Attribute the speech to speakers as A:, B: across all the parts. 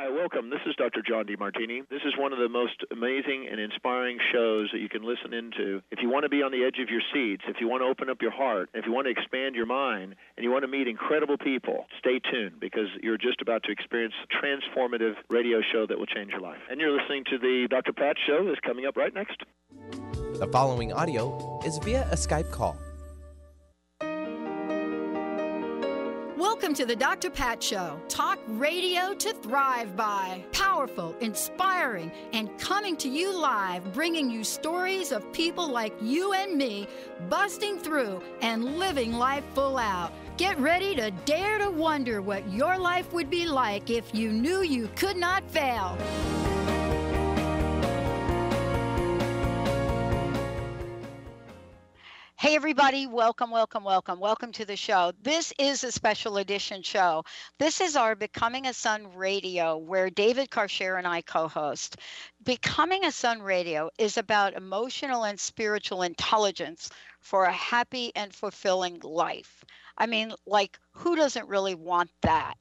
A: Hi, welcome. This is Dr. John DeMartini. This is one of the most amazing and inspiring shows that you can listen into. If you want to be on the edge of your seats, if you want to open up your heart, if you want to expand your mind, and you want to meet incredible people, stay tuned because you're just about to experience a transformative radio show that will change your life. And you're listening to the Dr. Pat Show that's coming up right next.
B: The following audio is via a Skype call.
C: Welcome to the Dr. Pat Show. Talk radio to thrive by. Powerful, inspiring, and coming to you live, bringing you stories of people like you and me, busting through and living life full out. Get ready to dare to wonder what your life would be like if you knew you could not fail.
D: Hey, everybody. Welcome, welcome, welcome. Welcome to the show. This is a special edition show. This is our Becoming a Son radio, where David Karcher and I co-host. Becoming a Son radio is about emotional and spiritual intelligence for a happy and fulfilling life. I mean, like, who doesn't really want that?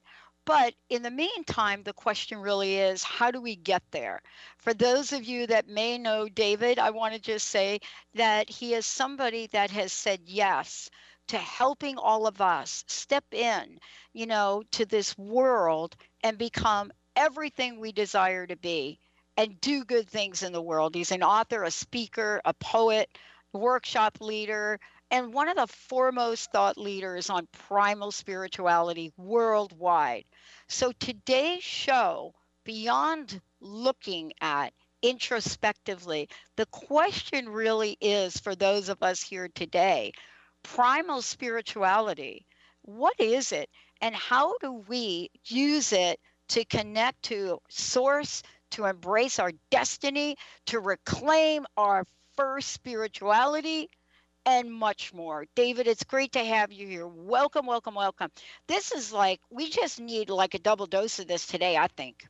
D: But in the meantime, the question really is, how do we get there? For those of you that may know David, I want to just say that he is somebody that has said yes to helping all of us step in, to this world and become everything we desire to be and do good things in the world. He's an author, a speaker, a poet, workshop leader, and one of the foremost thought leaders on primal spirituality worldwide. So today's show, beyond looking at introspectively, the question really is for those of us here today, primal spirituality, what is it? And how do we use it to connect to source, to embrace our destiny, to reclaim our first spirituality, and much more. David, it's great to have you here. Welcome, welcome, welcome. This is like, we just need like a double dose of this today, I think.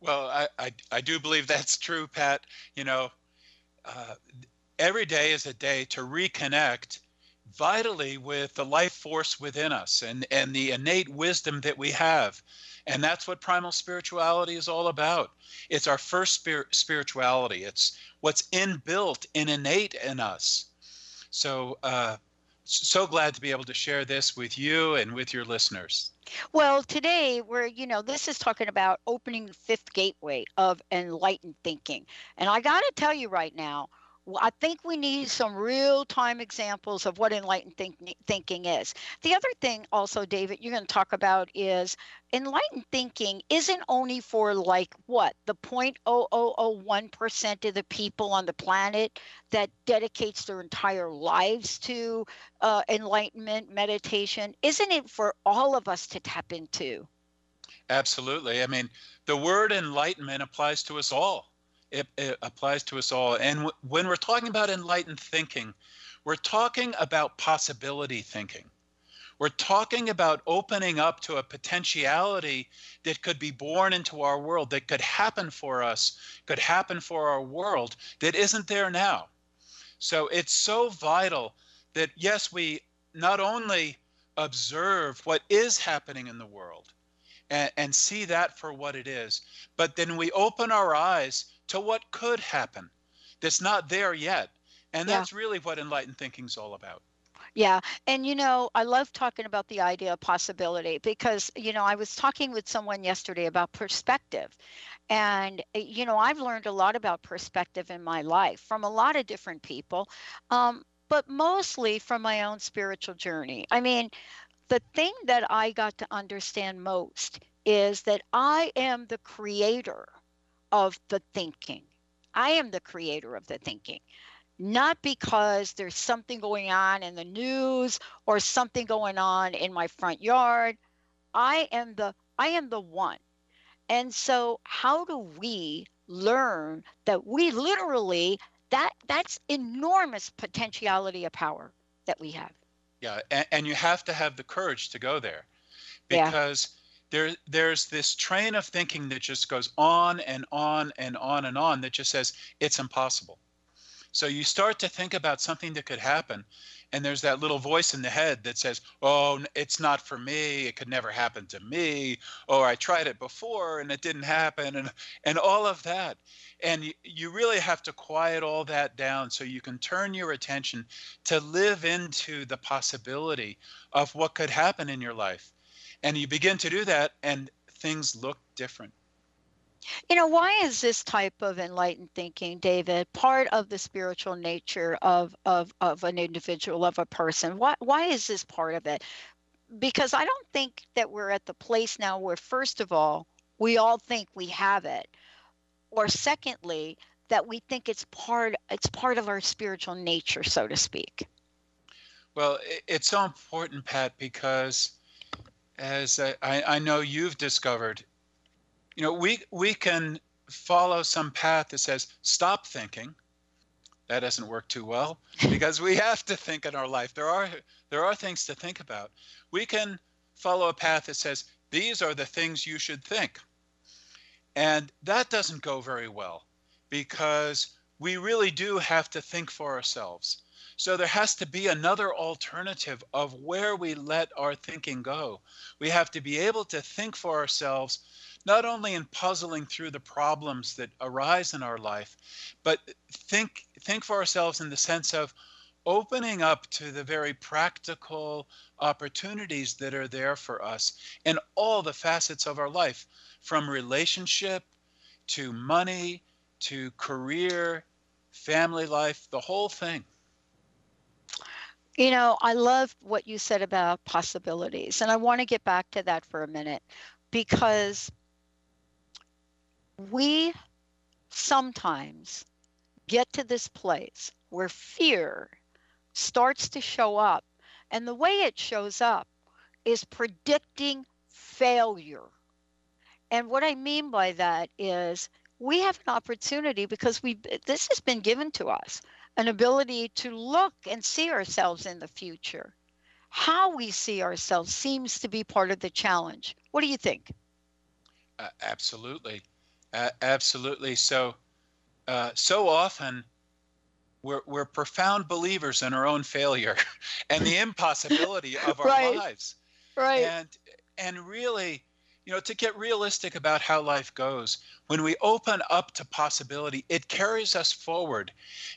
E: Well, I do believe that's true, Pat. Every day is a day to reconnect vitally with the life force within us and the innate wisdom that we have. And that's what primal spirituality is all about. It's our first spirituality. It's what's inbuilt and innate in us. So, so glad to be able to share this with you and with your listeners.
D: Well, today this is talking about opening the fifth gateway of enlightened thinking. And I got to tell you right now, I think we need some real-time examples of what enlightened thinking is. The other thing also, David, you're going to talk about is enlightened thinking isn't only for the 0.0001% of the people on the planet that dedicates their entire lives to enlightenment, meditation. Isn't it for all of us to tap into?
E: Absolutely. I mean, the word enlightenment applies to us all. It applies to us all. And when we're talking about enlightened thinking, we're talking about possibility thinking. We're talking about opening up to a potentiality that could be born into our world, that could happen for us, could happen for our world, that isn't there now. So it's so vital that, yes, we not only observe what is happening in the world and see that for what it is, but then we open our eyes to what could happen that's not there yet. And that's really what enlightened thinking is all about.
D: Yeah. And, I love talking about the idea of possibility because, I was talking with someone yesterday about perspective. And, I've learned a lot about perspective in my life from a lot of different people, but mostly from my own spiritual journey. I mean, the thing that I got to understand most is that I am the creator of the thinking. I am the creator of the thinking, not because there's something going on in the news or something going on in my front yard. I am the one. And so how do we learn that we literally, that's enormous potentiality of power that we have.
E: Yeah, and you have to have the courage to go there because there's this train of thinking that just goes on and on and on and on that just says it's impossible. So you start to think about something that could happen, and there's that little voice in the head that says, oh, it's not for me, it could never happen to me, or I tried it before and it didn't happen, and all of that. And you really have to quiet all that down so you can turn your attention to live into the possibility of what could happen in your life. And you begin to do that, and things look different.
D: Why is this type of enlightened thinking, David, part of the spiritual nature of an individual, of a person? Why is this part of it? Because I don't think that we're at the place now where, first of all, we all think we have it, or secondly, that we think it's part of our spiritual nature, so to speak.
E: Well, it's so important, Pat, because as I know you've discovered, we can follow some path that says, stop thinking. That doesn't work too well because we have to think in our life. There are things to think about. We can follow a path that says, these are the things you should think. And that doesn't go very well because we really do have to think for ourselves. So there has to be another alternative of where we let our thinking go. We have to be able to think for ourselves, not only in puzzling through the problems that arise in our life, but think for ourselves in the sense of opening up to the very practical opportunities that are there for us in all the facets of our life, from relationship to money to career, family life, the whole thing.
D: I love what you said about possibilities, and I want to get back to that for a minute, because we sometimes get to this place where fear starts to show up, and the way it shows up is predicting failure. And what I mean by that is we have an opportunity, because this has been given to us, an ability to look and see ourselves in the future. How we see ourselves seems to be part of the challenge. What do you think?
E: Absolutely. Absolutely. So often we're profound believers in our own failure and the impossibility of our
D: Right.
E: lives.
D: Right.
E: And really, to get realistic about how life goes, when we open up to possibility, it carries us forward.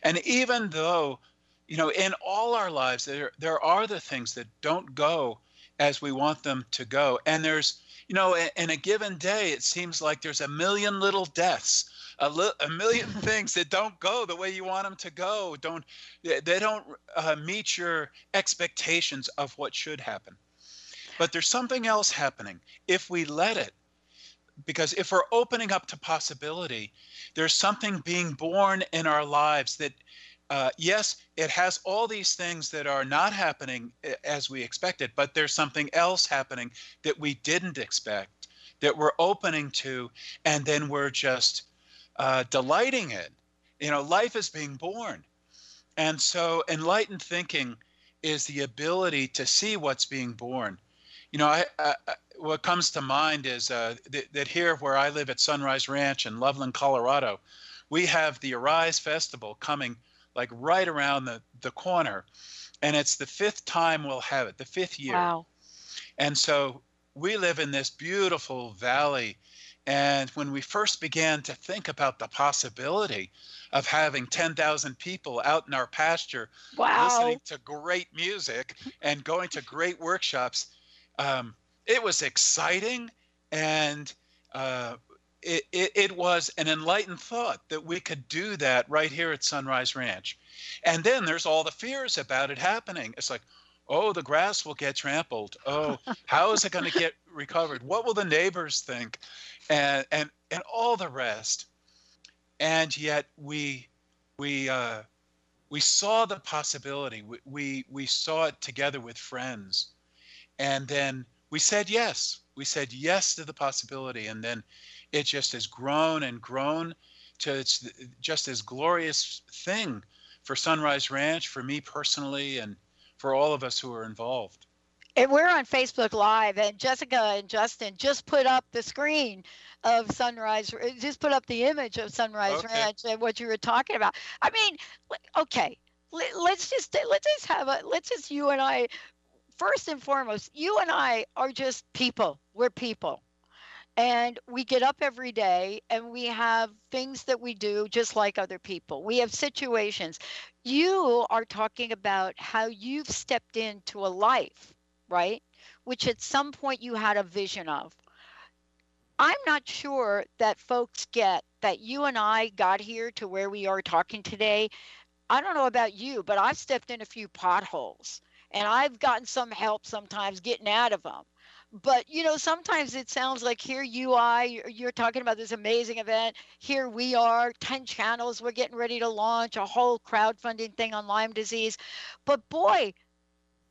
E: And even though, in all our lives, there are the things that don't go as we want them to go. And there's, in a given day, it seems like there's a million little deaths, a million things that don't go the way you want them to go. They don't meet your expectations of what should happen. But there's something else happening if we let it, because if we're opening up to possibility, there's something being born in our lives that, yes, it has all these things that are not happening as we expected, but there's something else happening that we didn't expect, that we're opening to, and then we're just delighting in. Life is being born. And so enlightened thinking is the ability to see what's being born. What comes to mind is that here where I live at Sunrise Ranch in Loveland, Colorado, we have the Arise Festival coming like right around the corner. And it's the 5th time we'll have it, the 5th year.
D: Wow.
E: And so we live in this beautiful valley. And when we first began to think about the possibility of having 10,000 people out in our pasture,
D: Wow.
E: listening to great music and going to great workshops, it was exciting, and it was an enlightened thought that we could do that right here at Sunrise Ranch. And then there's all the fears about it happening. It's like, oh, the grass will get trampled. Oh, how is it going to get recovered? What will the neighbors think? And all the rest. And yet we saw the possibility. We saw it together with friends. And then we said yes. We said yes to the possibility. And then it just has grown and grown to it's just this glorious thing for Sunrise Ranch, for me personally, and for all of us who are involved.
D: And we're on Facebook Live, and Jessica and Justin just put up the screen of Sunrise, just put up the image of Sunrise Ranch and what you were talking about. I mean, okay, let's just you and I, first and foremost, you and I are just people. We're people. And we get up every day and we have things that we do just like other people. We have situations. You are talking about how you've stepped into a life, right? Which at some point you had a vision of. I'm not sure that folks get that you and I got here to where we are talking today. I don't know about you, but I've stepped in a few potholes and I've gotten some help sometimes getting out of them. But, you know, sometimes it sounds like here you are, you're talking about this amazing event. Here we are, 10 channels. We're getting ready to launch a whole crowdfunding thing on Lyme disease. But boy,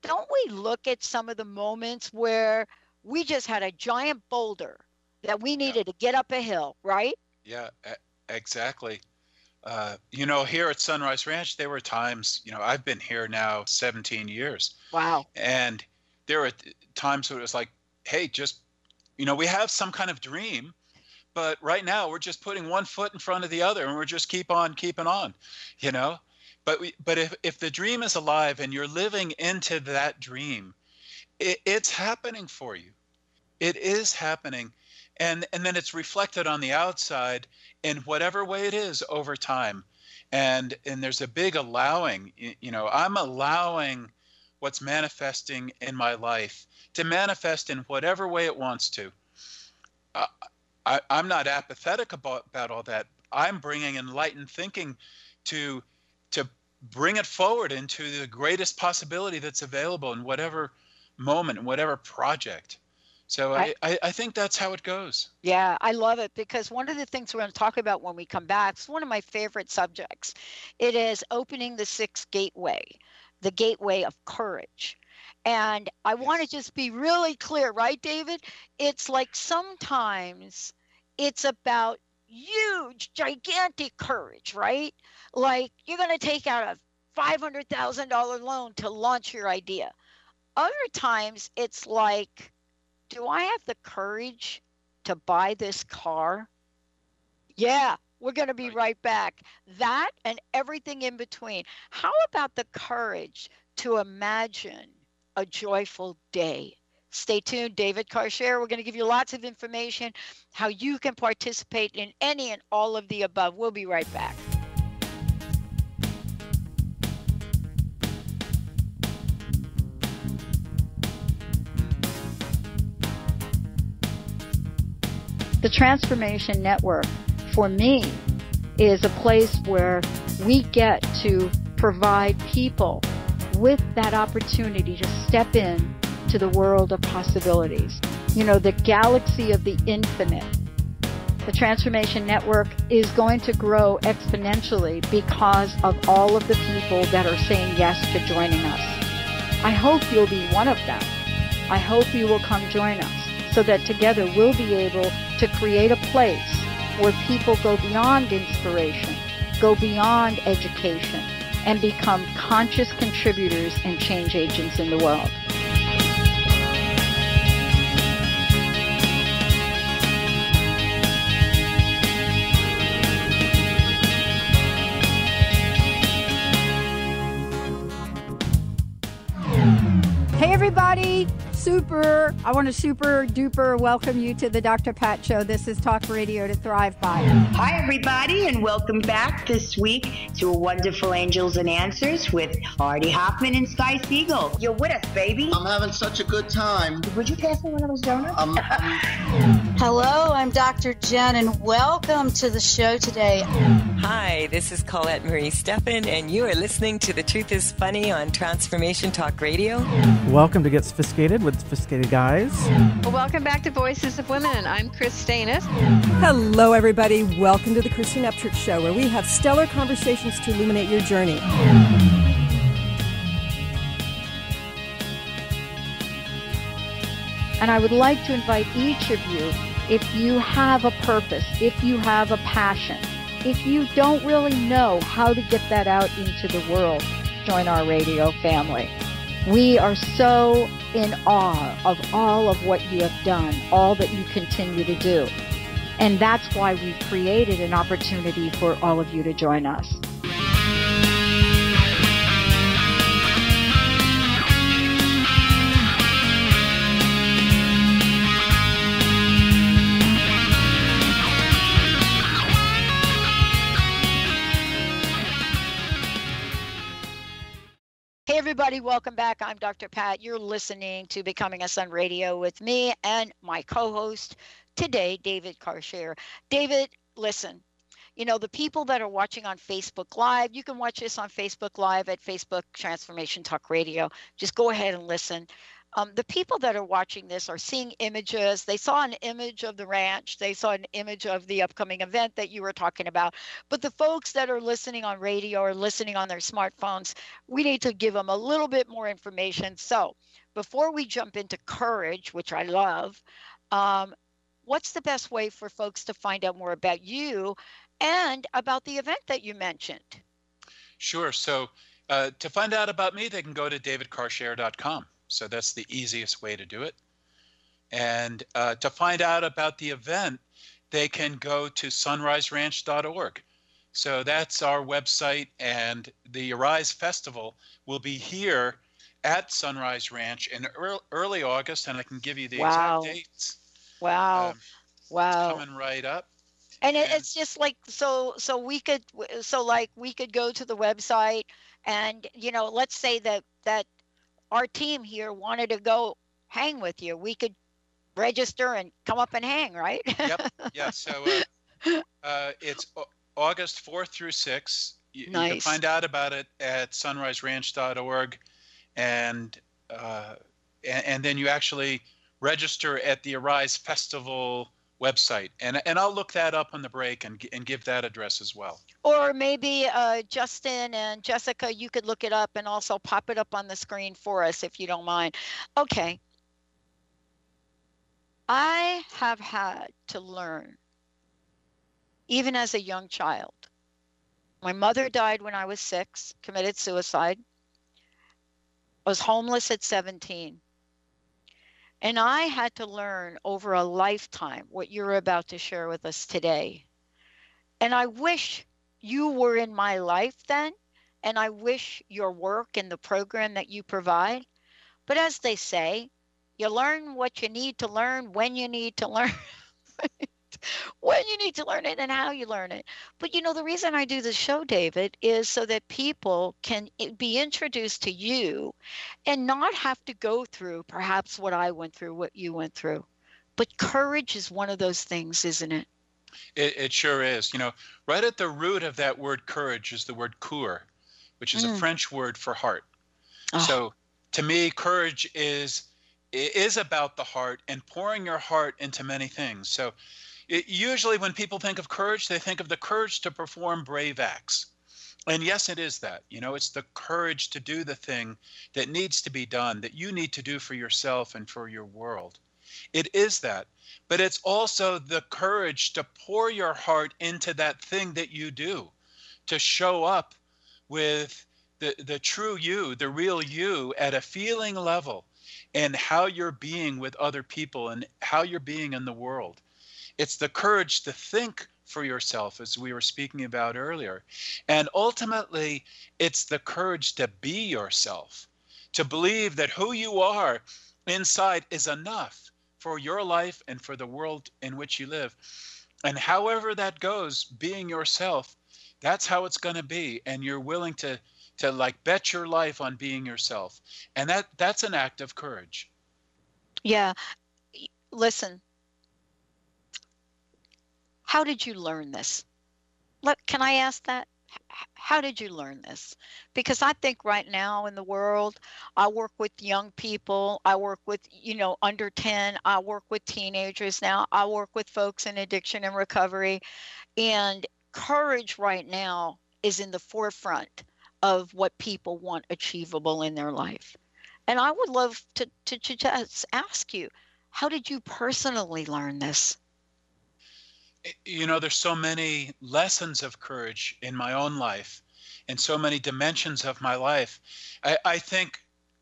D: don't we look at some of the moments where we just had a giant boulder that we needed to get up a hill, right?
E: Yeah, exactly. You know, here at Sunrise Ranch, there were times, you know, I've been here now 17 years.
D: Wow.
E: And there were times where it was like, hey, just, you know, we have some kind of dream, but right now we're just putting one foot in front of the other and we're just keep on keeping on, you know. But if the dream is alive and you're living into that dream, it's happening for you. It is happening. And then it's reflected on the outside in whatever way it is over time. And there's a big allowing, you know, I'm allowing what's manifesting in my life to manifest in whatever way it wants to. I'm not apathetic about all that. I'm bringing enlightened thinking to bring it forward into the greatest possibility that's available in whatever moment, in whatever project. So I think that's how it goes.
D: Yeah, I love it, because one of the things we're going to talk about when we come back is one of my favorite subjects. It is opening the sixth gateway, the gateway of courage. And I want to just be really clear, right, David? It's like sometimes it's about huge, gigantic courage, right? Like you're going to take out a $500,000 loan to launch your idea. Other times it's like, do I have the courage to buy this car? Yeah, we're going to be right back. That and everything in between. How about the courage to imagine a joyful day? Stay tuned. David Karcher. We're going to give you lots of information, how you can participate in any and all of the above. We'll be right back. The Transformation Network, for me, is a place where we get to provide people with that opportunity to step in to the world of possibilities. You know, the galaxy of the infinite. The Transformation Network is going to grow exponentially because of all of the people that are saying yes to joining us. I hope you'll be one of them. I hope you will come join us so that together we'll be able to create a place where people go beyond inspiration, go beyond education, and become conscious contributors and change agents in the world. Hey everybody, I want to super duper welcome you to the Dr. Pat Show. This is Talk Radio to Thrive By.
F: Hi everybody, and welcome back this week to Wonderful Angels and Answers with Artie Hoffman and Sky Siegel. You're with us, baby.
G: I'm having such a good time.
F: Would you pass me one of those donuts?
H: Hello, I'm Dr. Jen, and welcome to the show today.
I: Hi, this is Colette Marie Steffen, and you are listening to The Truth is Funny on Transformation Talk Radio.
J: Welcome to Get Sophisticated with Sophisticated Guys.
K: Well, welcome back to Voices of Women. I'm Chris Stanis.
L: Hello, everybody. Welcome to the Christian Upchurch Show, where we have stellar conversations to illuminate your journey.
D: And I would like to invite each of you, if you have a purpose, if you have a passion, if you don't really know how to get that out into the world, join our radio family.
C: We are so in awe of all of what you have done, all that you continue to do. And that's why we've created an opportunity for all of you to join us.
D: Hey, everybody, welcome back. I'm Dr. Pat. You're listening to Becoming a Sun Radio with me and my co-host today, David Carshare. David, listen, you know, the people that are watching on Facebook Live, you can watch this on Facebook Live at Facebook Transformation Talk Radio. Just go ahead and listen. The people that are watching this are seeing images. They saw an image of the ranch. They saw an image of the upcoming event that you were talking about. But the folks that are listening on radio or listening on their smartphones, we need to give them a little bit more information. So before we jump into courage, which I love, what's the best way for folks to find out more about you and about the event that you mentioned?
E: Sure. So to find out about me, they can go to davidcarshare.com. So that's the easiest way to do it. And to find out about the event, they can go to sunriseranch.org. So that's our website, and the Arise Festival will be here at Sunrise Ranch in early August, and I can give you the exact dates.
D: Wow. Wow.
E: Coming right up.
D: And it's just like, so we could go to the website and, you know, let's say that our team here wanted to go hang with you. We could register and come up and hang, right?
E: Yep. Yeah. So it's August 4th through 6th. You can find out about it at sunriseranch.org, and then you actually register at the Arise Festival website, and I'll look that up on the break and give that address as well.
D: Or maybe Justin and Jessica, you could look it up and also pop it up on the screen for us if you don't mind. Okay. I have had to learn, even as a young child. My mother died when I was 6, committed suicide. I was homeless at 17. And I had to learn over a lifetime what you're about to share with us today. And I wish you were in my life then, and I wish your work and the program that you provide. But as they say, you learn what you need to learn when you need to learn. When you need to learn it and how you learn it. But you know, the reason I do this show, David, is so that people can be introduced to you and not have to go through perhaps what I went through, what you went through. But courage is one of those things, isn't it?
E: It sure is. You know, right at the root of that word courage is the word cœur, which is a French word for heart. Oh. So to me, courage is about the heart and pouring your heart into many things. So usually when people think of courage, they think of the courage to perform brave acts. And yes, it is that. You know, it's the courage to do the thing that needs to be done, that you need to do for yourself and for your world. It is that. But it's also the courage to pour your heart into that thing that you do, to show up with the true you, the real you at a feeling level, and how you're being with other people and how you're being in the world. It's the courage to think for yourself, as we were speaking about earlier. And ultimately, it's the courage to be yourself, to believe that who you are inside is enough for your life and for the world in which you live. And however that goes, being yourself, that's how it's going to be. And you're willing to like bet your life on being yourself. And that's an act of courage.
D: Yeah. Listen. How did you learn this? Can I ask that? How did you learn this? Because I think right now in the world, I work with young people. I work with, under 10. I work with teenagers now. I work with folks in addiction and recovery. And courage right now is in the forefront of what people want achievable in their life. And I would love to just ask you, how did you personally learn this?
E: You know, there's so many lessons of courage in my own life and so many dimensions of my life. I think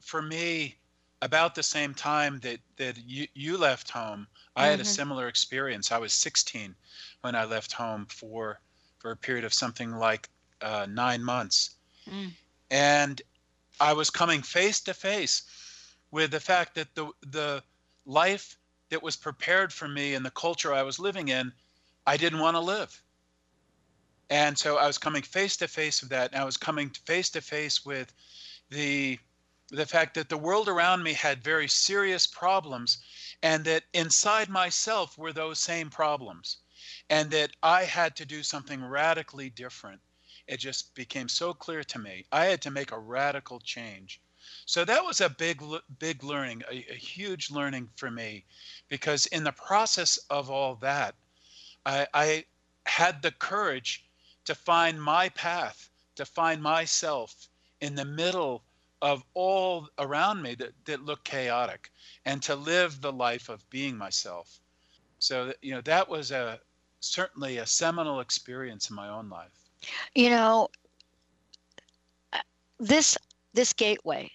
E: for me, about the same time that you left home, I had a similar experience. I was 16 when I left home for a period of something like 9 months. And I was coming face to face with the fact that the life that was prepared for me and the culture I was living in, I didn't want to live. And so I was coming face to face with that. And I was coming face to face with the fact that the world around me had very serious problems, and that inside myself were those same problems, and that I had to do something radically different. It just became so clear to me. I had to make a radical change. So that was a big learning, a huge learning for me, because in the process of all that, I had the courage to find my path, to find myself in the middle of all around me that looked chaotic, and to live the life of being myself. So, that was certainly a seminal experience in my own life.
D: This gateway,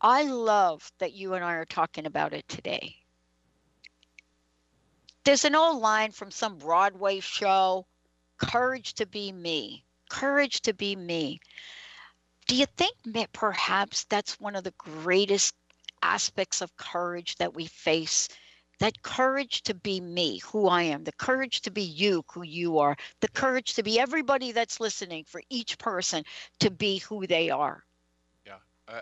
D: I love that you and I are talking about it today. There's an old line from some Broadway show, courage to be me. Courage to be me. Do you think that perhaps that's one of the greatest aspects of courage that we face? That courage to be me, who I am, the courage to be you, who you are, the courage to be everybody that's listening, for each person to be who they are.
E: Yeah,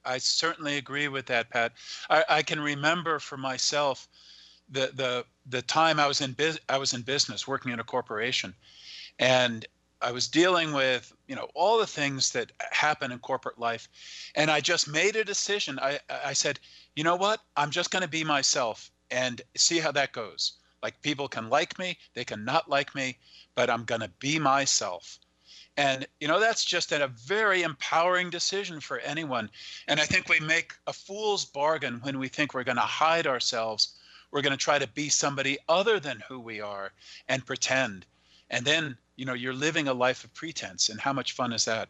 E: I certainly agree with that, Pat. I can remember for myself the time I was in business, working in a corporation, and I was dealing with, all the things that happen in corporate life. And I just made a decision. I said, you know what? I'm just going to be myself and see how that goes. Like, people can like me, they can not like me, but I'm going to be myself. And, that's just a very empowering decision for anyone. And I think we make a fool's bargain when we think we're going to hide ourselves. We're going to try to be somebody other than who we are and pretend. And then, you're living a life of pretense. And how much fun is that?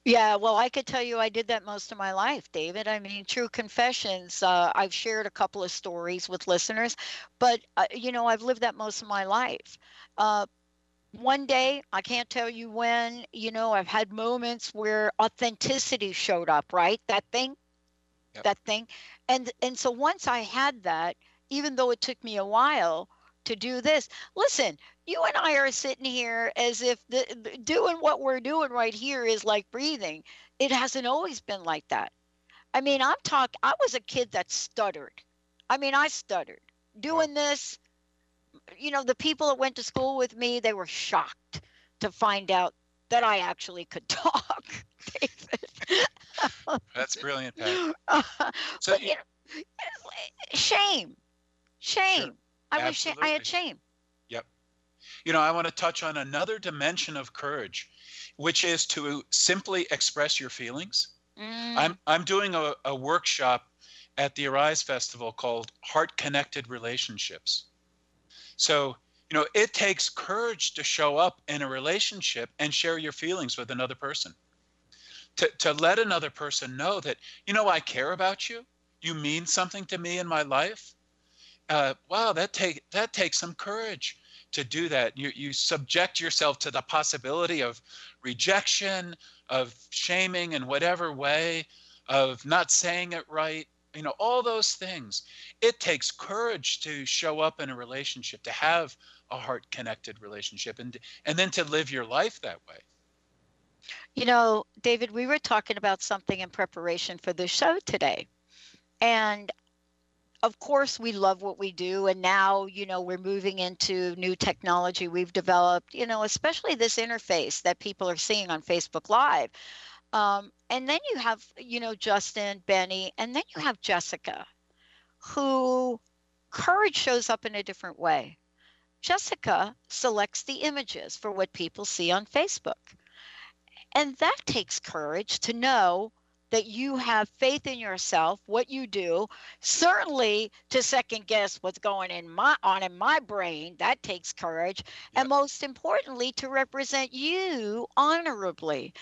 D: Yeah, well, I could tell you I did that most of my life, David. I mean, true confessions. I've shared a couple of stories with listeners, but, I've lived that most of my life. One day, I can't tell you when, I've had moments where authenticity showed up, right? That thing. And so once I had that, even though it took me a while to do this, listen, you and I are sitting here as if doing what we're doing right here is like breathing. It hasn't always been like that. I mean, I was a kid that stuttered. I stuttered. Doing this, the people that went to school with me, they were shocked to find out that I actually could talk, David.
E: That's brilliant, Pat.
D: So, shame.
E: Sure.
D: I had shame.
E: Yep. I want to touch on another dimension of courage, which is to simply express your feelings. I'm doing a workshop at the Arise Festival called Heart Connected Relationships. So, it takes courage to show up in a relationship and share your feelings with another person. To let another person know that, I care about you. You mean something to me in my life. Wow, that takes some courage to do that. You subject yourself to the possibility of rejection, of shaming in whatever way, of not saying it right, all those things. It takes courage to show up in a relationship, to have a heart-connected relationship, and then to live your life that way.
D: David, we were talking about something in preparation for the show today. And of course, we love what we do. And now, we're moving into new technology we've developed, especially this interface that people are seeing on Facebook Live. And then you have, Justin, Benny, and then you have Jessica, who courage shows up in a different way. Jessica selects the images for what people see on Facebook. And that takes courage to know that you have faith in yourself, what you do, certainly to second guess what's going on in my brain. That takes courage. Yep. And most importantly, to represent you honorably.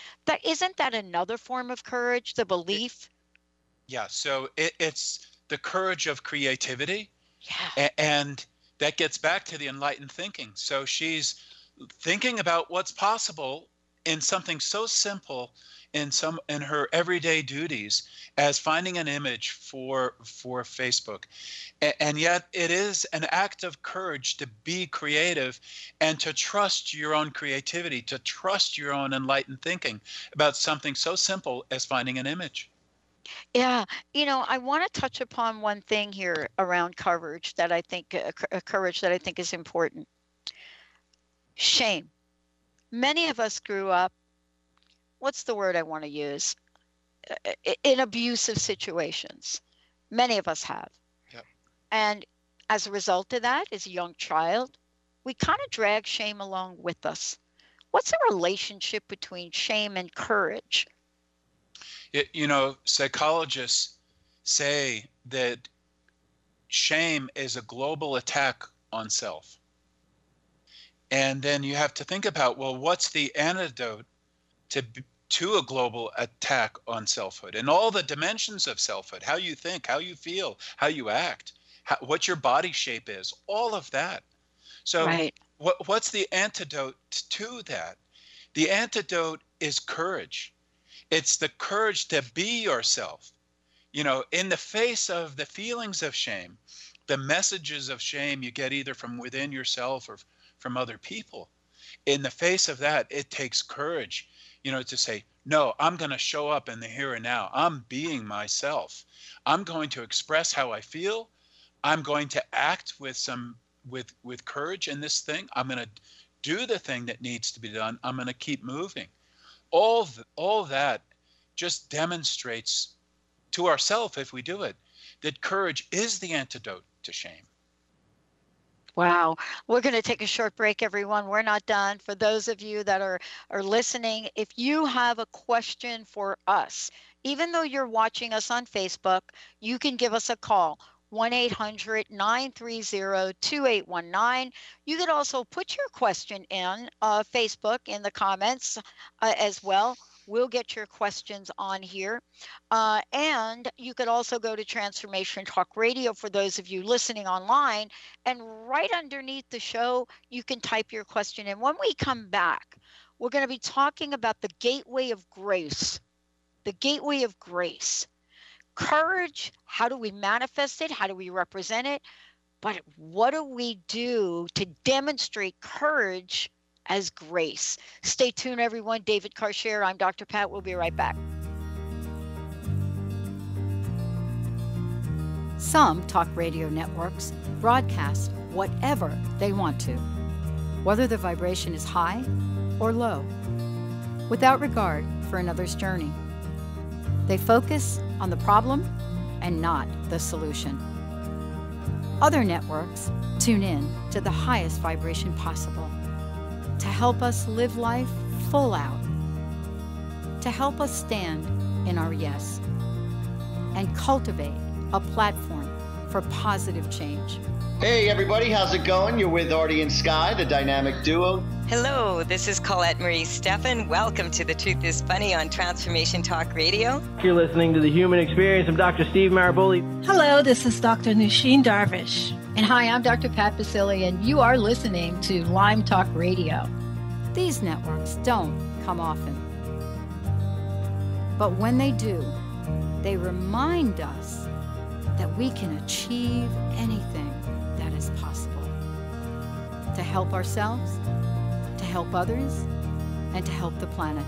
D: Isn't that another form of courage, the belief?
E: Yeah, so it's the courage of creativity.
D: Yeah.
E: And that gets back to the enlightened thinking. So she's thinking about what's possible in something so simple in her everyday duties as finding an image for Facebook. And yet it is an act of courage to be creative and to trust your own creativity, to trust your own enlightened thinking about something so simple as finding an image.
D: Yeah, I want to touch upon one thing here around courage that I think is important. Shame. Many of us grew up, what's the word I want to use? In abusive situations. Many of us have.
E: Yep.
D: And as a result of that, as a young child, we kind of drag shame along with us. What's the relationship between shame and courage?
E: Psychologists say that shame is a global attack on self. And then you have to think about, well, what's the antidote to a global attack on selfhood and all the dimensions of selfhood, how you think, how you feel, how you act, what your body shape is, all of that. So
D: right.
E: What's the antidote to that? The antidote is courage. It's the courage to be yourself. In the face of the feelings of shame, the messages of shame you get either from within yourself or from other people. In the face of that, it takes courage, to say, no, I'm going to show up in the here and now. I'm being myself. I'm going to express how I feel. I'm going to act with courage in this thing. I'm going to do the thing that needs to be done. I'm going to keep moving. All that just demonstrates to ourselves, if we do it, that courage is the antidote to shame.
D: Wow. We're going to take a short break, everyone. We're not done. For those of you that are listening, if you have a question for us, even though you're watching us on Facebook, you can give us a call. 1-800-930-2819. You could also put your question in Facebook in the comments as well. We'll get your questions on here. And you could also go to Transformation Talk Radio for those of you listening online. And right underneath the show, you can type your question in. When we come back, we're going to be talking about the gateway of grace. The gateway of grace. Courage, how do we manifest it? How do we represent it? But what do we do to demonstrate courage as grace? Stay tuned, everyone. David Karcher, I'm Dr. Pat. We'll be right back.
C: Some talk radio networks broadcast whatever they want to, whether the vibration is high or low, without regard for another's journey. They focus on the problem and not the solution. Other networks tune in to the highest vibration possible to help us live life full out, to help us stand in our yes, and cultivate a platform for positive change.
G: Hey everybody, how's it going? You're with Artie and Sky, the dynamic duo.
I: Hello, this is Colette Marie Steffen. Welcome to The Truth is Funny on Transformation Talk Radio.
M: You're listening to The Human Experience. I'm Dr. Steve Maraboli.
N: Hello, this is Dr. Nusheen Darvish.
C: And hi, I'm Dr. Pat Basili, and you are listening to Lyme Talk Radio. These networks don't come often. But when they do, they remind us that we can achieve anything that is possible. To help ourselves, to help others, and to help the planet.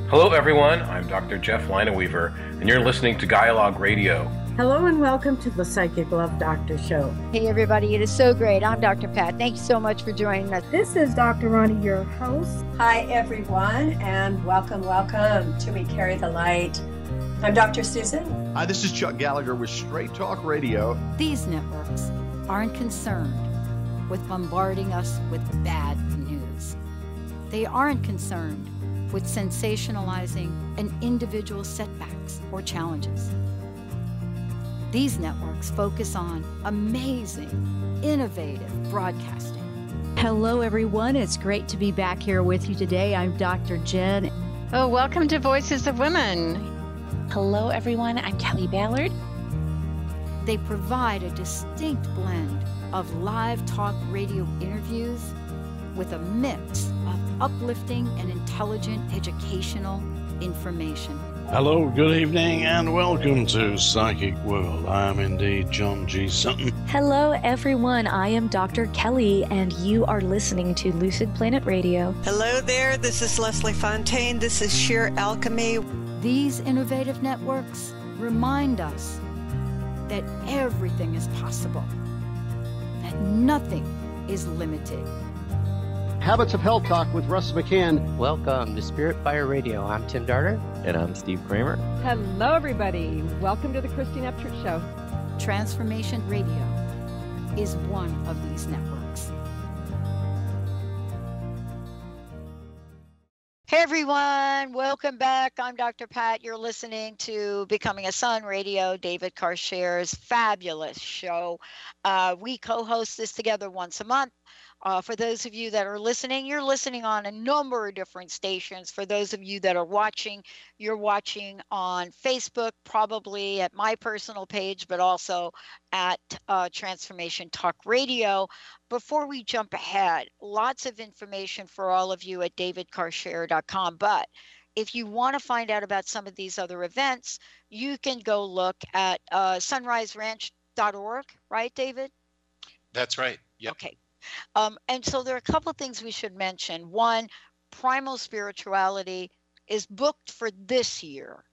O: Hello everyone, I'm Dr. Jeff Lineweaver, and you're listening to Dialogue Radio.
P: Hello and welcome to the Psychic Love Doctor Show.
C: Hey everybody, it is so great. I'm Dr. Pat. Thank you so much for joining us.
P: This is Dr. Ronnie, your host.
Q: Hi everyone, and welcome to We Carry the Light. I'm Dr. Susan.
R: Hi, this is Chuck Gallagher with Straight Talk Radio.
C: These networks aren't concerned with bombarding us with bad news. They aren't concerned with sensationalizing an individual's setbacks or challenges. These networks focus on amazing, innovative broadcasting.
S: Hello, everyone. It's great to be back here with you today. I'm Dr. Jen.
K: Oh, welcome to Voices of Women.
T: Hello, everyone. I'm Kelly Ballard.
C: They provide a distinct blend of live talk radio interviews with a mix of uplifting and intelligent educational information.
U: Hello, good evening, and welcome to Psychic World. I am indeed John G. Sutton.
V: Hello, everyone. I am Dr. Kelly, and you are listening to Lucid Planet Radio.
W: Hello there. This is Leslie Fontaine. This is Sheer Alchemy.
C: These innovative networks remind us that everything is possible, that nothing is limited.
X: Habits of Health Talk with Russ McCann.
B: Welcome to Spirit Fire Radio. I'm Tim Darter.
Y: And I'm Steve Kramer.
L: Hello, everybody. Welcome to the Christine Upchurch Show.
C: Transformation Radio is one of these networks.
D: Hey everyone, welcome back. I'm Dr. Pat. You're listening to Becoming a Sun Radio, David Karsher's fabulous show. We co-host this together once a month. For those of you that are listening, you're listening on a number of different stations. For those of you that are watching, you're watching on Facebook, probably at my personal page, but also at Transformation Talk Radio. Before we jump ahead, lots of information for all of you at davidkarsher.com. But if you want to find out about some of these other events, you can go look at sunriseranch.org, right, David?
E: That's right. Yep.
D: Okay. And so there are a couple of things we should mention. One, Primal Spirituality is booked for this year,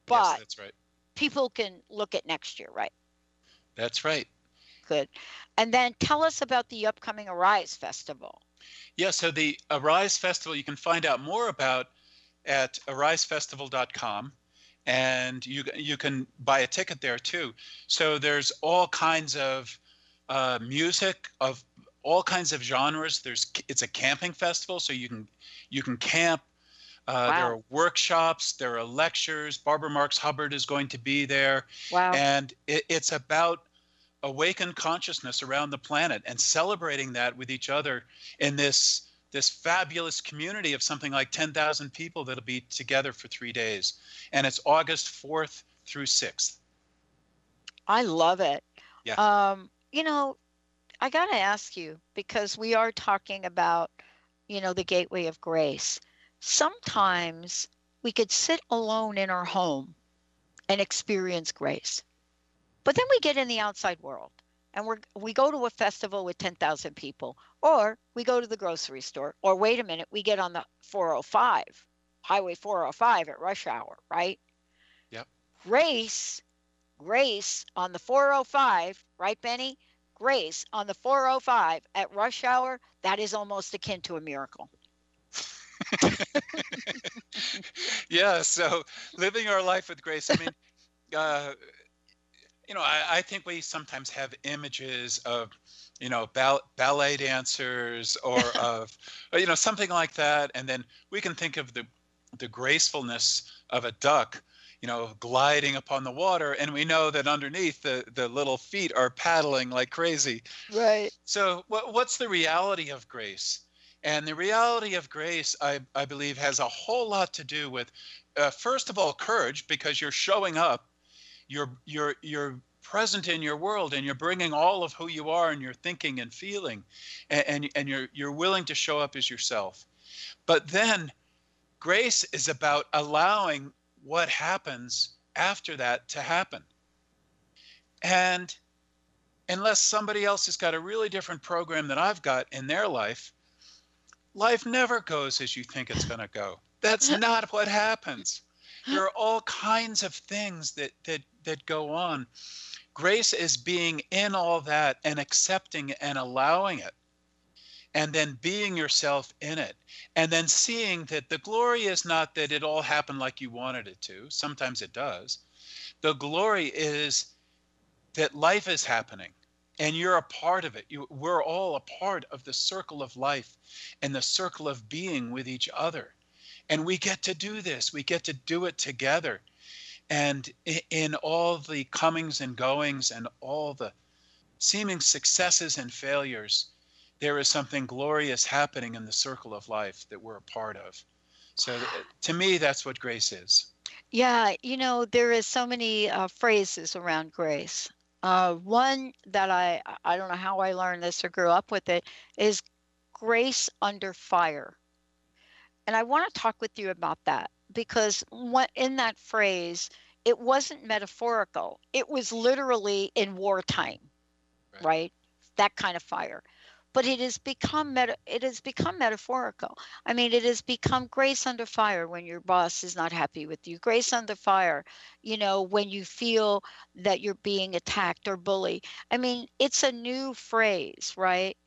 D: but
E: yes, that's right.
D: People can look at next year, right?
E: That's right.
D: Good. And then tell us about the upcoming Arise Festival.
E: Yeah, so the Arise Festival you can find out more about at arisefestival.com, and you can buy a ticket there too. So there's all kinds of music of all kinds of genres. It's a camping festival, so you can camp.
D: Wow.
E: There are workshops, there are lectures. Barbara Marx Hubbard is going to be there.
D: Wow.
E: And it's about awakened consciousness around the planet and celebrating that with each other in this fabulous community of something like 10,000 people that'll be together for 3 days. And it's August 4th through 6th.
D: I love it.
E: Yeah.
D: I got to ask you, because we are talking about, the gateway of grace. Sometimes we could sit alone in our home and experience grace. But then we get in the outside world and we go to a festival with 10,000 people, or we go to the grocery store, or wait a minute, we get on the 405, Highway 405 at rush hour, right?
E: Yep.
D: Grace on the 405, right, Benny? Grace on the 405 at rush hour, that is almost akin to a miracle.
E: Yeah, so living our life with grace. I mean, I think we sometimes have images of, ballet dancers or of, something like that. And then we can think of the gracefulness of a duck, gliding upon the water, and we know that underneath the little feet are paddling like crazy.
D: Right.
E: So what's the reality of grace? And the reality of grace, I believe, has a whole lot to do with, first of all, courage, because you're showing up, you're present in your world, and you're bringing all of who you are and your thinking and feeling, and you're willing to show up as yourself. But then grace is about allowing what happens after that to happen. And unless somebody else has got a really different program than I've got in their life never goes as you think it's going to go. That's not what happens. There are all kinds of things that go on. Grace is being in all that and accepting and allowing it, and then being yourself in it, and then seeing that the glory is not that it all happened like you wanted it to. Sometimes it does. The glory is that life is happening, and you're a part of it. We're all a part of the circle of life and the circle of being with each other. And we get to do this. We get to do it together. And in all the comings and goings and all the seeming successes and failures, there is something glorious happening in the circle of life that we're a part of. So to me, that's what grace is.
D: Yeah, there is so many phrases around grace. One that I don't know how I learned this or grew up with it is grace under fire. And I want to talk with you about that because in that phrase, it wasn't metaphorical. It was literally in wartime, right? That kind of fire. But it has become metaphorical. I mean, it has become grace under fire when your boss is not happy with you. Grace under fire, when you feel that you're being attacked or bullied. I mean, it's a new phrase, right?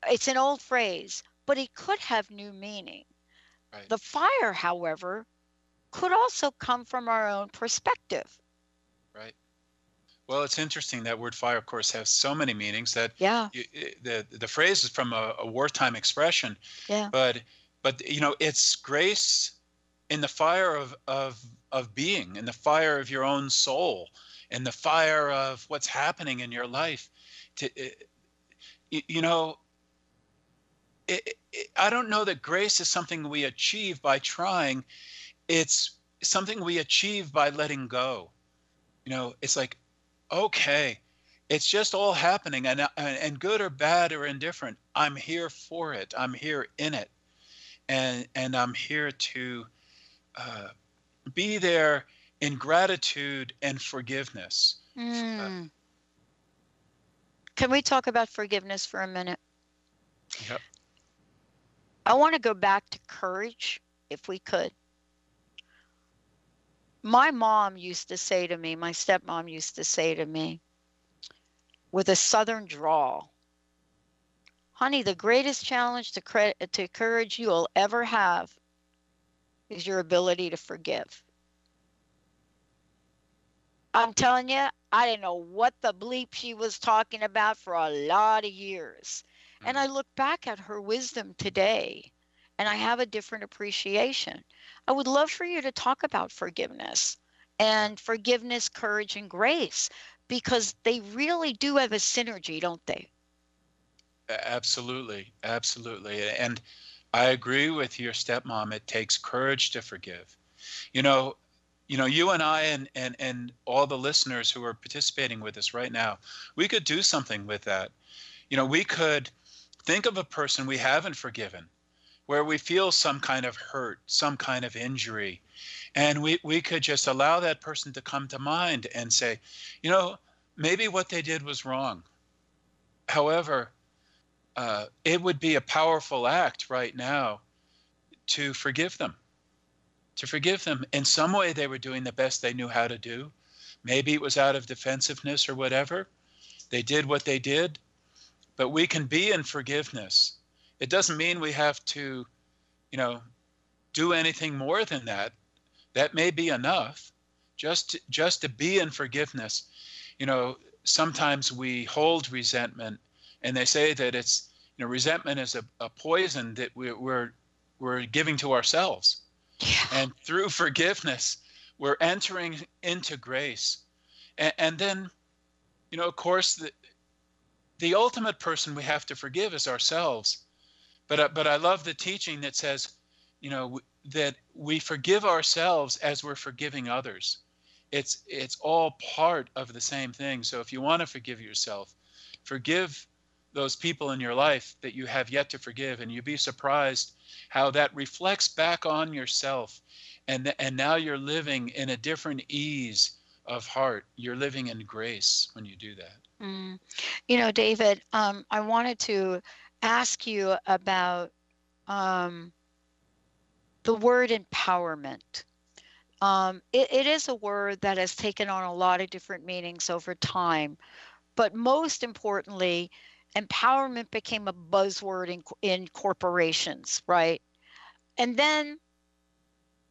D: It's an old phrase, but it could have new meaning. Right. The fire, however, could also come from our own perspective.
E: Right. Well, it's interesting that word fire, of course, has so many meanings that the phrase is from a wartime expression.
D: Yeah.
E: But it's grace in the fire of being, in the fire of your own soul, in the fire of what's happening in your life. I don't know that grace is something we achieve by trying. It's something we achieve by letting go. It's like, okay, it's just all happening, and good or bad or indifferent, I'm here for it. I'm here in it, and I'm here to be there in gratitude and forgiveness.
D: Can we talk about forgiveness for a minute?
E: Yep.
D: I want to go back to courage, if we could. My mom used to say to me, my stepmom used to say to me, with a southern drawl, honey, the greatest challenge to courage you'll ever have is your ability to forgive. I'm telling you, I didn't know what the bleep she was talking about for a lot of years. And I look back at her wisdom today, and I have a different appreciation. I would love for you to talk about forgiveness and forgiveness, courage, and grace, because they really do have a synergy, don't they?
E: Absolutely. Absolutely. And I agree with your stepmom. It takes courage to forgive. You and I and all the listeners who are participating with us right now, we could do something with that. We could think of a person we haven't forgiven, where we feel some kind of hurt, some kind of injury, and we could just allow that person to come to mind and say, maybe what they did was wrong. However, it would be a powerful act right now to forgive them. To forgive them. In some way, they were doing the best they knew how to do. Maybe it was out of defensiveness or whatever. They did what they did. But we can be in forgiveness. It doesn't mean we have to, do anything more than that. That may be enough. Just to be in forgiveness. Sometimes we hold resentment, and they say that it's, resentment is a poison that we're giving to ourselves.
D: Yeah.
E: And through forgiveness, we're entering into grace. And then, of course, the ultimate person we have to forgive is ourselves. But I love the teaching that says, that we forgive ourselves as we're forgiving others. It's all part of the same thing. So if you want to forgive yourself, forgive those people in your life that you have yet to forgive, and you'd be surprised how that reflects back on yourself. And now you're living in a different ease of heart. You're living in grace when you do that.
D: David, I wanted to ask you about the word empowerment. It is a word that has taken on a lot of different meanings over time, but most importantly, empowerment became a buzzword in corporations, right? And then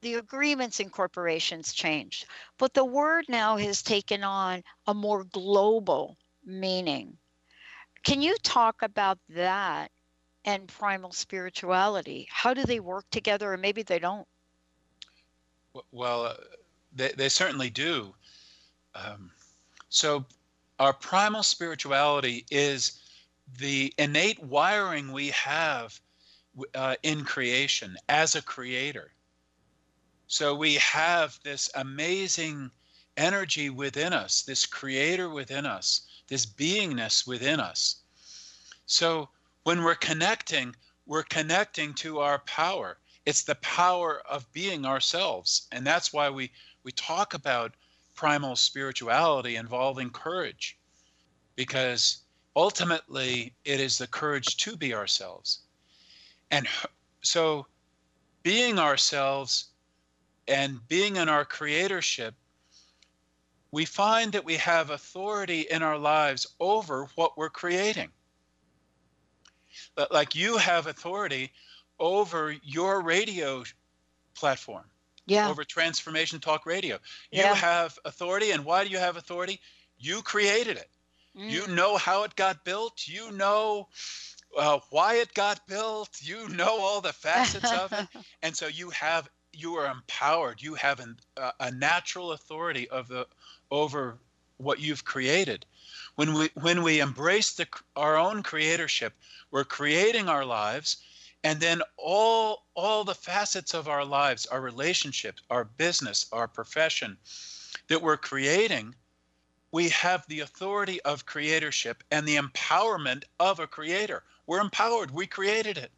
D: the agreements in corporations changed, but the word now has taken on a more global meaning. Can you talk about that and primal spirituality? How do they work together, or maybe they don't?
E: Well, they certainly do. So our primal spirituality is the innate wiring we have in creation as a creator. So we have this amazing energy within us, this creator within us, this beingness within us. So when we're connecting to our power. It's the power of being ourselves. And that's why we talk about primal spirituality involving courage, because ultimately it is the courage to be ourselves. And so being ourselves and being in our creatorship, we find that we have authority in our lives over what we're creating. Like you have authority over your radio platform, over Transformation Talk Radio. You have authority, and why do you have authority? You created it. You know how it got built. You know why it got built. You know all the facets of it. And so you are empowered. You have a natural authority over what you've created. When we embrace our own creatorship, we're creating our lives, and then all the facets of our lives, our relationships, our business, our profession that we're creating, we have the authority of creatorship and the empowerment of a creator. We're empowered. We created it.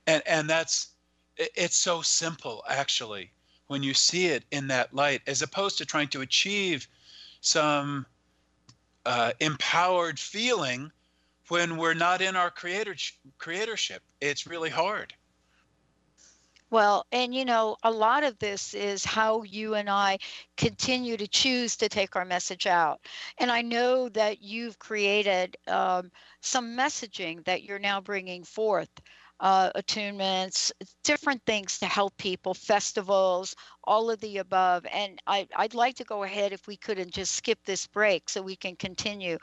E: And it's so simple, actually, when you see it in that light, as opposed to trying to achieve some empowered feeling when we're not in our creatorship. It's really hard.
D: Well, and a lot of this is how you and I continue to choose to take our message out. And I know that you've created some messaging that you're now bringing forth, attunements, different things to help people, festivals, all of the above. And I'd like to go ahead, if we could, and just skip this break so we can continue.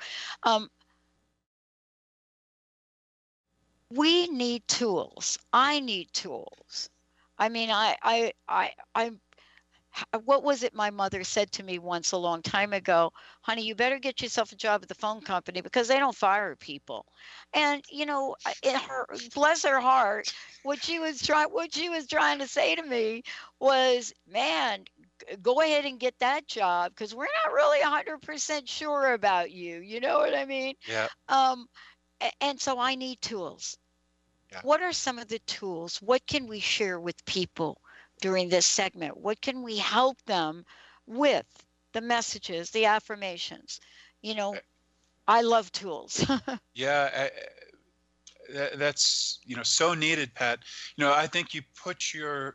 D: We need tools. I need tools. I mean, what was it my mother said to me once a long time ago? Honey, you better get yourself a job at the phone company because they don't fire people. And, bless her heart, what she was trying to say to me was, man, go ahead and get that job because we're not really 100% sure about you. You know what I mean?
E: Yeah.
D: And so I need tools. Yeah. What are some of the tools? What can we share with people during this segment? What can we help them with? The messages, the affirmations. I love tools.
E: Yeah, that's so needed, Pat. I think you put you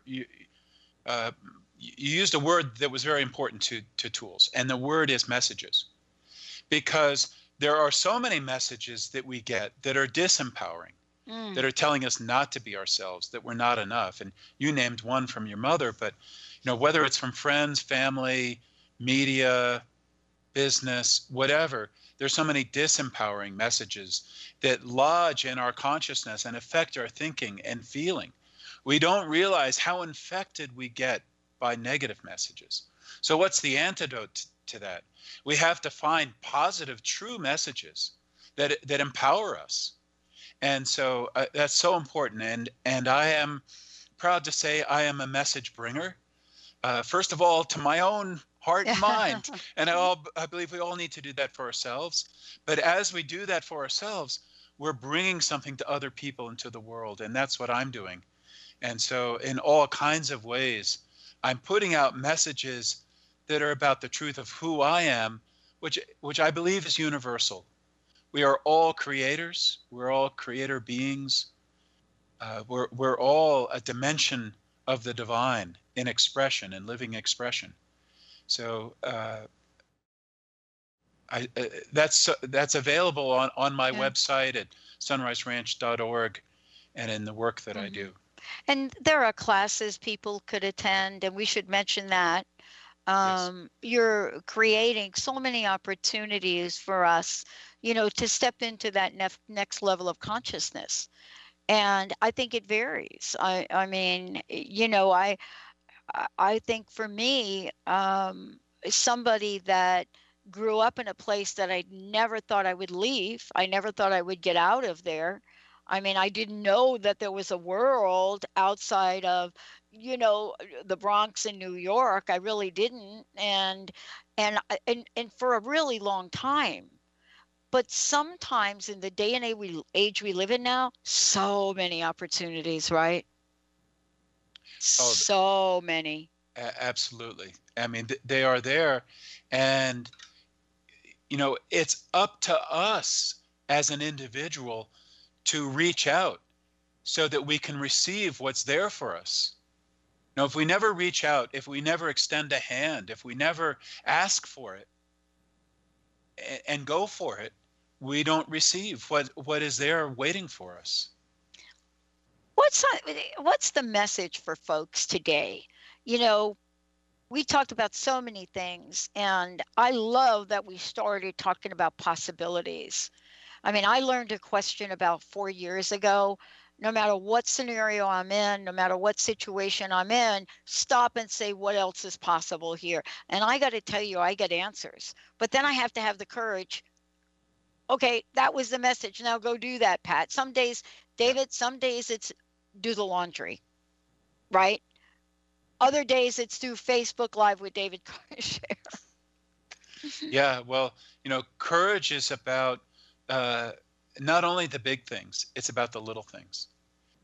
E: used a word that was very important to tools, and the word is messages, because there are so many messages that we get that are disempowering, that are telling us not to be ourselves, that we're not enough. And you named one from your mother, but whether it's from friends, family, media, business, whatever, there's so many disempowering messages that lodge in our consciousness and affect our thinking and feeling. We don't realize how infected we get by negative messages. So what's the antidote to that? We have to find positive, true messages that empower us. And so that's so important. And I am proud to say I am a message bringer. First of all, to my own heart and mind. And I believe we all need to do that for ourselves. But as we do that for ourselves, we're bringing something to other people into the world. And that's what I'm doing. And so in all kinds of ways, I'm putting out messages that are about the truth of who I am, which I believe is universal. We are all creators. We're all creator beings. We're all a dimension of the divine in expression and living expression. So that's available on my website at sunriseranch.org and in the work that I do.
D: And there are classes people could attend, and we should mention that. Yes. You're creating so many opportunities for us, to step into that next level of consciousness. And I think it varies. I mean, I think for me, somebody that grew up in a place that I never thought I would leave, I never thought I would get out of there. I mean, I didn't know that there was a world outside of, the Bronx in New York. I really didn't, and for a really long time. But sometimes in the day and age we live in now, so many opportunities, right? So many.
E: Absolutely. I mean, they are there. And, it's up to us as an individual to reach out so that we can receive what's there for us. If we never reach out, if we never extend a hand, if we never ask for it and go for it, we don't receive what is there waiting for us.
D: What's the message for folks today? We talked about so many things, and I love that we started talking about possibilities. I mean, I learned a question about 4 years ago. No matter what scenario I'm in, no matter what situation I'm in, stop and say, what else is possible here? And I got to tell you, I get answers. But then I have to have the courage. Okay, that was the message. Now go do that, Pat. Some days, David, some days it's do the laundry, right? Other days it's do Facebook Live with David Carshare.
E: Yeah, well, courage is about not only the big things, it's about the little things.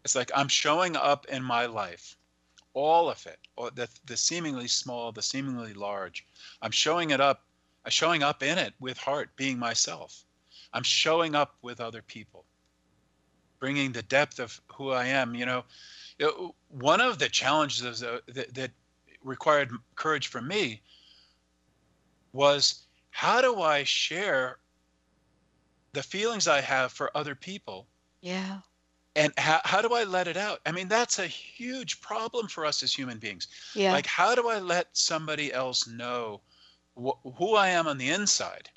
E: It's like I'm showing up in my life, all of it, the seemingly small, the seemingly large. I'm showing up in it with heart, being myself. I'm showing up with other people, bringing the depth of who I am. One of the challenges that required courage from me was, how do I share the feelings I have for other people?
D: Yeah.
E: And how do I let it out? I mean, that's a huge problem for us as human beings.
D: Yeah.
E: Like, how do I let somebody else know who I am on the inside?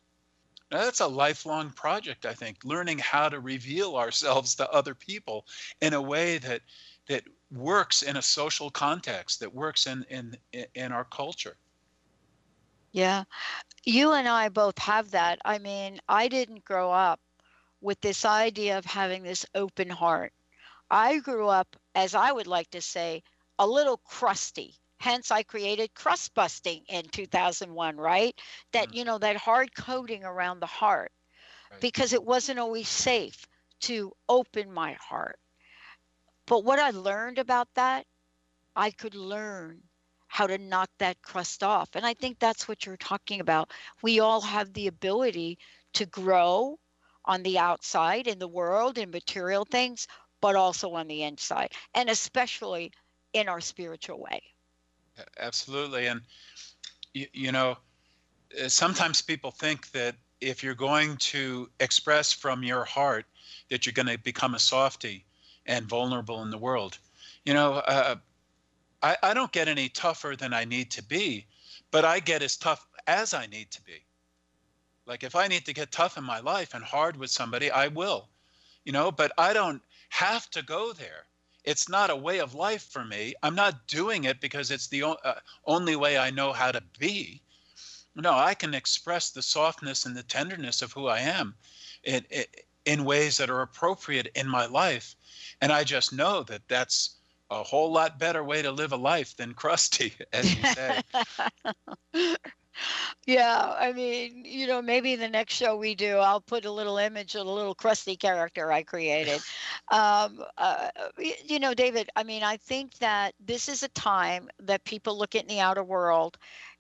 E: Now, that's a lifelong project, I think, learning how to reveal ourselves to other people in a way that works in a social context, that works in our culture.
D: Yeah. You and I both have that. I mean, I didn't grow up with this idea of having this open heart. I grew up, as I would like to say, a little crusty. Hence, I created crust busting in 2001, right? That, that hard coating around the heart, right, because it wasn't always safe to open my heart. But what I learned about that, I could learn how to knock that crust off. And I think that's what you're talking about. We all have the ability to grow on the outside in the world, in material things, but also on the inside, and especially in our spiritual way.
E: Absolutely. And, sometimes people think that if you're going to express from your heart, that you're going to become a softie and vulnerable in the world. I don't get any tougher than I need to be, but I get as tough as I need to be. Like, if I need to get tough in my life and hard with somebody, I will, but I don't have to go there. It's not a way of life for me. I'm not doing it because it's the only way I know how to be. No, I can express the softness and the tenderness of who I am in ways that are appropriate in my life. And I just know that that's a whole lot better way to live a life than crusty, as you say.
D: Yeah, I mean, maybe the next show we do, I'll put a little image of a little crusty character I created. David, I mean, I think that this is a time that people look at in the outer world,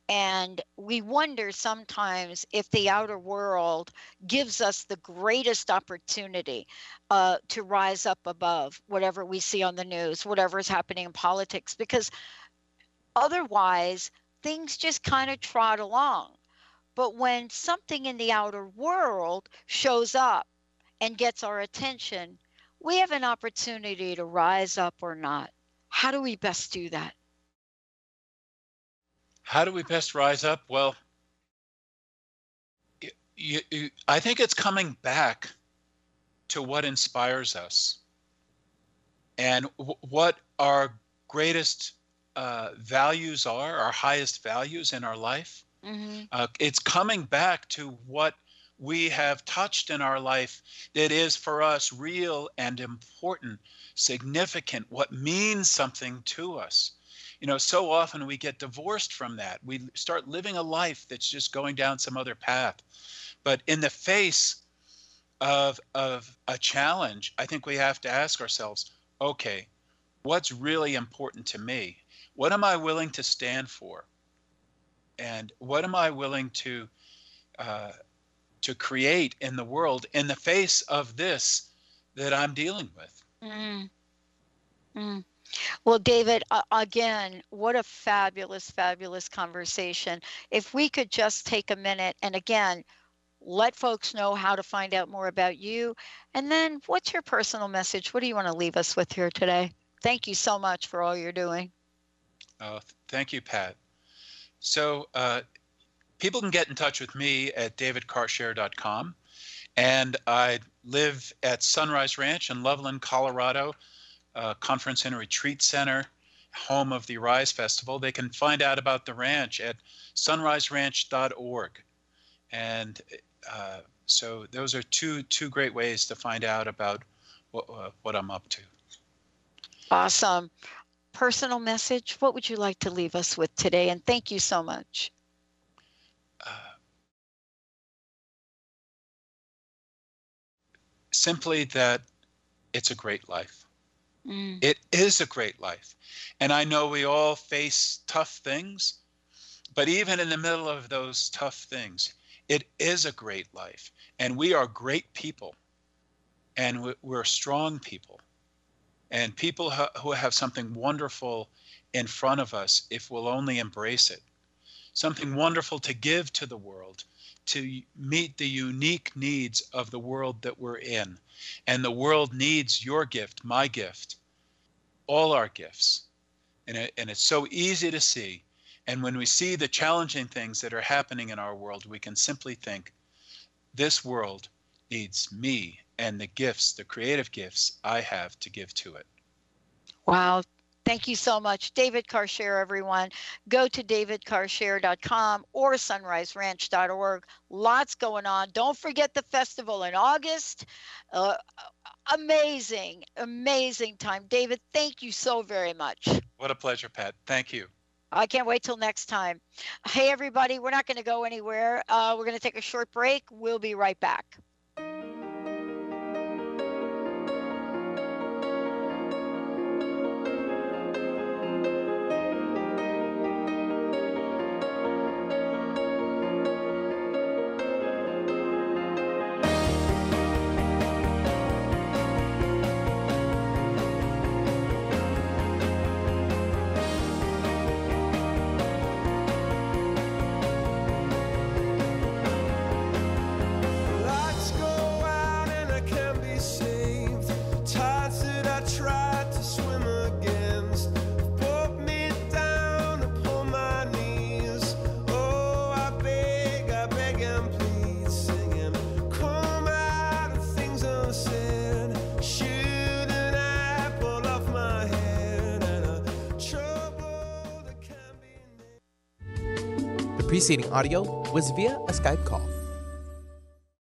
D: and we wonder sometimes if the outer world gives us the greatest opportunity to rise up above whatever we see on the news, whatever is happening in politics, because otherwise things just kind of trot along. But when something in the outer world shows up and gets our attention, we have an opportunity to rise up or not. How do we best do that?
E: How do we best rise up? Well, I think it's coming back to what inspires us. and what our greatest values are, our highest values in our life. It's coming back to what we have touched in our life that is for us real and important, significant, what means something to us. You know, so often we get divorced from that. We start living a life that's just going down some other path. But in the face of a challenge, I think we have to ask ourselves, okay, what's really important to me? What am I willing to stand for? And what am I willing to create in the world in the face of this that I'm dealing with?
D: Well, David, again, what a fabulous, fabulous conversation. If we could just take a minute and again, let folks know how to find out more about you. And then what's your personal message? What do you want to leave us with here today? Thank you so much for all you're doing.
E: Oh, thank you, Pat. So people can get in touch with me at davidcarshare.com. And I live at Sunrise Ranch in Loveland, Colorado, conference and retreat center, home of the Rise Festival. They can find out about the ranch at sunriseranch.org. And so those are two great ways to find out about what I'm up to.
D: Awesome. Personal message, what would you like to leave us with today? And thank you so much.
E: Simply that it's a great life. It is a great life. And I know we all face tough things, but even in the middle of those tough things, it is a great life. And we are great people. And we're strong people. And people who have something wonderful in front of us if we'll only embrace it. Something wonderful to give to the world, to meet the unique needs of the world that we're in. And the world needs your gift, my gift, all our gifts. And it's so easy to see. And when we see the challenging things that are happening in our world, we can simply think, this world needs me and the gifts, the creative gifts I have to give to it.
D: Wow. Thank you so much. David Carshare, everyone. Go to davidcarshare.com or sunriseranch.org. Lots going on. Don't forget the festival in August. Amazing, amazing time. David, thank you so very much.
E: What a pleasure, Pat. Thank you.
D: I can't wait till next time. Hey, everybody, we're not going to go anywhere. We're going to take a short break. We'll be right back.
B: The preceding audio was via a Skype call.